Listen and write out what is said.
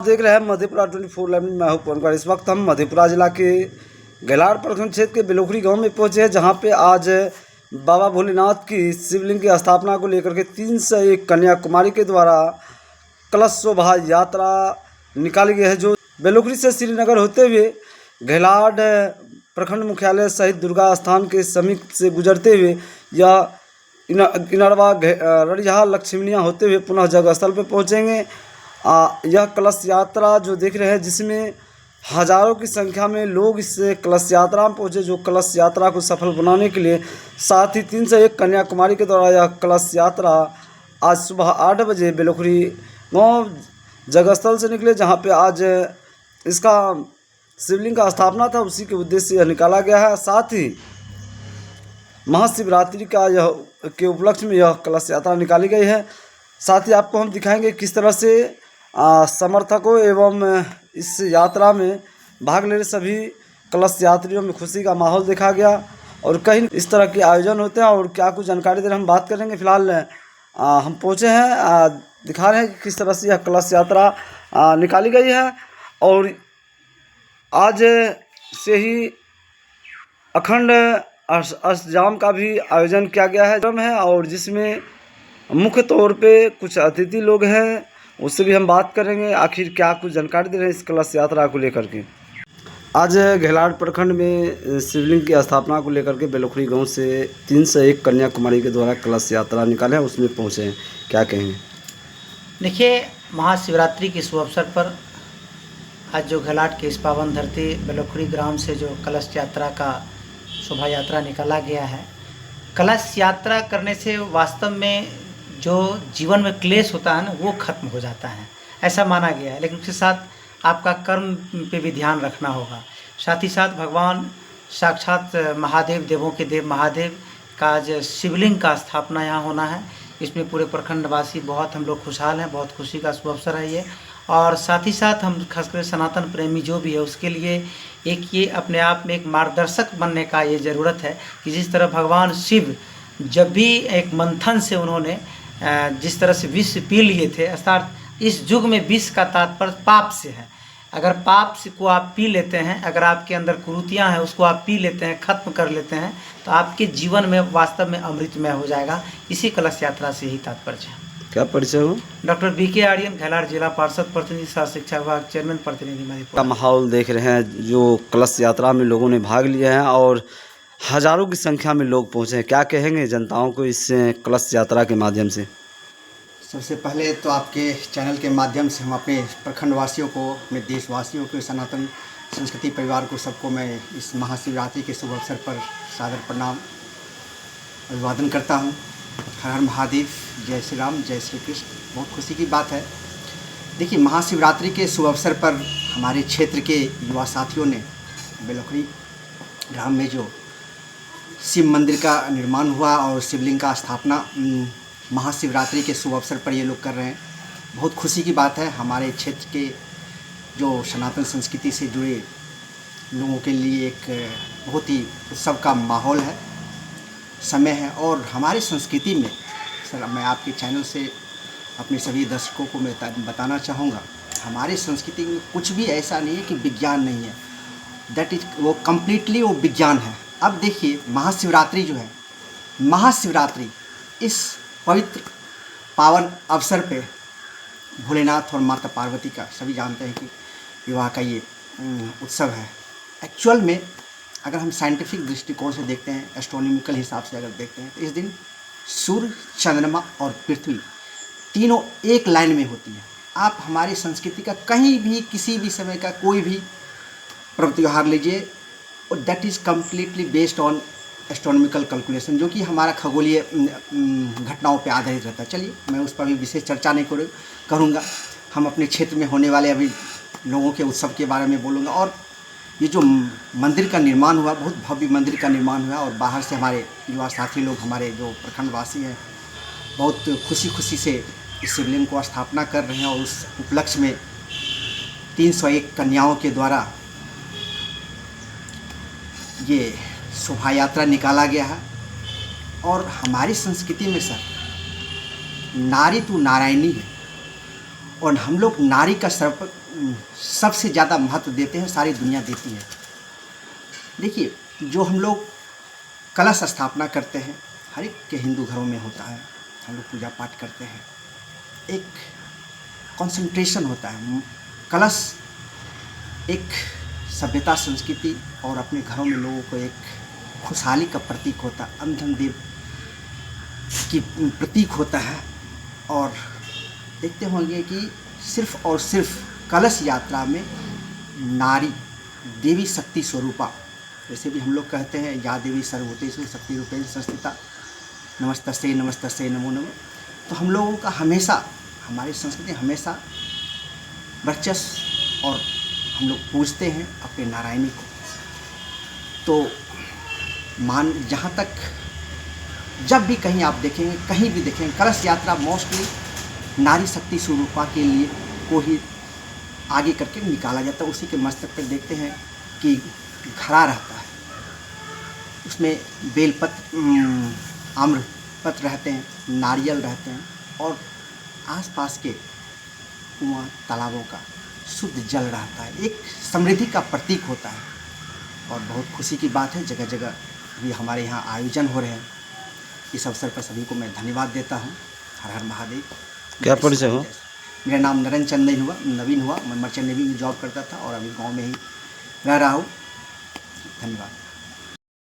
देख रहे हैं मधेपुरा 24 लाइव में। मैं हूं पवन कुमार। इस वक्त हम मधेपुरा जिला के गैलाड़ प्रखंड क्षेत्र के बेलोखरी गांव में पहुंचे हैं, जहां पे आज बाबा भोलेनाथ की शिवलिंग की स्थापना को लेकर के 301 कन्याकुमारी के द्वारा कलश शोभा यात्रा निकाली गई है, जो बेलोखरी से श्रीनगर होते हुए गैलाड़ प्रखंड मुख्यालय सहित दुर्गा स्थान के समीप से गुजरते हुए यह इनरवा रड़िया लक्ष्मीनिया होते हुए पुनः जगह स्थल पर पहुँचेंगे। यह कलश यात्रा जो देख रहे हैं, जिसमें हजारों की संख्या में लोग इस कलश यात्रा में पहुंचे, जो कलश यात्रा को सफल बनाने के लिए साथ ही 301 कन्याकुमारी के द्वारा यह कलश यात्रा आज सुबह 8 बजे बेलोखरी गाँव जगह स्थल से निकले, जहां पे आज इसका शिवलिंग का स्थापना था। उसी के उद्देश्य से यह निकाला गया है। साथ ही महाशिवरात्रि का के उपलक्ष्य में यह कलश यात्रा निकाली गई है। साथ ही आपको हम दिखाएंगे किस तरह से समर्थकों एवं इस यात्रा में भाग ले रहे सभी कलश यात्रियों में खुशी का माहौल देखा गया, और कहीं इस तरह के आयोजन होते हैं और क्या कुछ जानकारी दे रहे हैं हम बात करेंगे। फिलहाल हम पहुँचे हैं, दिखा रहे हैं कि किस तरह से यह कलश यात्रा निकाली गई है। और आज से ही अखंड अष्टजाम का भी आयोजन किया गया है, और जिसमें मुख्य तौर पे कुछ अतिथि लोग हैं, उससे भी हम बात करेंगे आखिर क्या कुछ जानकारी दे रहे हैं इस कलश यात्रा को लेकर के। आज गैलाड़ प्रखंड में शिवलिंग की स्थापना को लेकर के बेलोखरी गांव से 301 कन्याकुमारी के द्वारा कलश यात्रा निकाले हैं, उसमें पहुंचे हैं, क्या कहेंगे? देखिए, महाशिवरात्रि के शुभ अवसर पर आज जो गैलाड़ के इस पावन धरती बेलोखरी ग्राम से जो कलश यात्रा का शोभा यात्रा निकाला गया है, कलश यात्रा करने से वास्तव में जो जीवन में क्लेश होता है ना, वो खत्म हो जाता है, ऐसा माना गया है। लेकिन उसके साथ आपका कर्म पे भी ध्यान रखना होगा। साथ ही साथ भगवान साक्षात महादेव, देवों के देव महादेव का आज शिवलिंग का स्थापना यहाँ होना है। इसमें पूरे प्रखंडवासी बहुत हम लोग खुशहाल हैं, बहुत खुशी का शुभ अवसर है ये। और साथ ही साथ हम खासकर सनातन प्रेमी जो भी है, उसके लिए एक ये अपने आप में एक मार्गदर्शक बनने का ये ज़रूरत है कि जिस तरह भगवान शिव जब भी एक मंथन से उन्होंने जिस तरह से विष पी लिए थे, अर्थात इस युग में विष का तात्पर्य पाप से है। अगर पाप को आप पी लेते हैं, अगर आपके अंदर कुरीतियाँ हैं उसको आप पी लेते हैं, खत्म कर लेते हैं, तो आपके जीवन में वास्तव में अमृतमय हो जाएगा। इसी कलश यात्रा से ही तात्पर्य है। क्या परिचय हो? डॉक्टर BK आर्यन, गैलाड़ जिला पार्षद प्रतिनिधि, शासकीय शिक्षा विभाग चेयरमैन प्रतिनिधि मधेपुरा। का माहौल देख रहे हैं, जो कलश यात्रा में लोगों ने भाग लिया है और हजारों की संख्या में लोग पहुंचे हैं, क्या कहेंगे जनताओं को इस कलश यात्रा के माध्यम से? सबसे पहले तो आपके चैनल के माध्यम से हम अपने प्रखंडवासियों को, अपने देशवासियों को, सनातन संस्कृति परिवार को, सबको मैं इस महाशिवरात्रि के शुभ अवसर पर सादर प्रणाम अभिवादन करता हूँ। हर हर महादेव, जय श्री राम, जय श्री कृष्ण। बहुत खुशी की बात है। देखिए, महाशिवरात्रि के शुभ अवसर पर हमारे क्षेत्र के युवा साथियों ने बेलोखरी ग्राम में जो शिव मंदिर का निर्माण हुआ और शिवलिंग का स्थापना महाशिवरात्रि के शुभ अवसर पर ये लोग कर रहे हैं। बहुत खुशी की बात है। हमारे क्षेत्र के जो सनातन संस्कृति से जुड़े लोगों के लिए एक बहुत ही उत्सव का माहौल है, समय है। और हमारी संस्कृति में सर, मैं आपके चैनल से अपने सभी दर्शकों को मैं बताना चाहूँगा, हमारी संस्कृति में कुछ भी ऐसा नहीं है कि विज्ञान नहीं है। दैट इज वो कम्प्लीटली वो विज्ञान है। अब देखिए, महाशिवरात्रि जो है, महाशिवरात्रि इस पवित्र पावन अवसर पे भोलेनाथ और माता पार्वती का, सभी जानते हैं कि विवाह का ये उत्सव है। एक्चुअल में अगर हम साइंटिफिक दृष्टिकोण से देखते हैं, एस्ट्रोनॉमिकल हिसाब से अगर देखते हैं, तो इस दिन सूर्य, चंद्रमा और पृथ्वी तीनों एक लाइन में होती है। आप हमारी संस्कृति का कहीं भी किसी भी समय का कोई भी पर्व त्योहार लीजिए, और that is completely based on astronomical calculation, जो कि हमारा खगोलीय घटनाओं पे आधारित रहता है। चलिए, मैं उस पर भी विशेष चर्चा नहीं करूँगा। हम अपने क्षेत्र में होने वाले अभी लोगों के उत्सव के बारे में बोलूँगा। और ये जो मंदिर का निर्माण हुआ, बहुत भव्य मंदिर का निर्माण हुआ, और बाहर से हमारे युवा साथी लोग, हमारे जो प्रखंडवासी हैं, बहुत खुशी से इस शिवलिंग को स्थापना कर रहे हैं। और उस उपलक्ष्य में 301 कन्याओं के द्वारा ये शोभा यात्रा निकाला गया है। और हमारी संस्कृति में सर, नारी तो नारायणी है, और हम लोग नारी का सबसे ज़्यादा महत्व देते हैं, सारी दुनिया देती है। देखिए, जो हम लोग कलश स्थापना करते हैं, हर एक के हिंदू घरों में होता है, हम लोग पूजा पाठ करते हैं, एक कंसंट्रेशन होता है। कलश एक सभ्यता, संस्कृति और अपने घरों में लोगों को एक खुशहाली का प्रतीक होता है, अंधन देव की प्रतीक होता है। और देखते होंगे कि सिर्फ और सिर्फ कलश यात्रा में नारी देवी शक्ति स्वरूपा, जैसे भी हम लोग कहते हैं, या देवी सर्वभूतेषु शक्ति रूपेण संस्थिता, नमस्तस्यै नमस्तस्यै नमो नमः। तो हम लोगों का हमेशा, हमारी संस्कृति हमेशा वर्चस्व, और हम लोग पूजते हैं अपने नारायणी को। तो जहाँ तक जब भी कहीं आप देखेंगे, कहीं भी देखेंगे, कलश यात्रा मोस्टली नारी शक्ति स्वरूपा के लिए को ही आगे करके निकाला जाता है। उसी के मस्तक पर देखते हैं कि घड़ा रहता है, उसमें बेलपत्र, आम्रपत्र रहते हैं, नारियल रहते हैं, और आसपास के कुआं तालाबों का शुद्ध जल रहता है। एक समृद्धि का प्रतीक होता है और बहुत खुशी की बात है, जगह जगह भी हमारे यहाँ आयोजन हो रहे हैं। इस अवसर पर सभी को मैं धन्यवाद देता हूँ। हर हर महादेव। क्या परिचय हो? मेरा नाम नरेंद्र नवीन हुआ। मैं मर्चेंट नेवी में जॉब करता था और अभी गांव में ही रह रहा हूँ। धन्यवाद।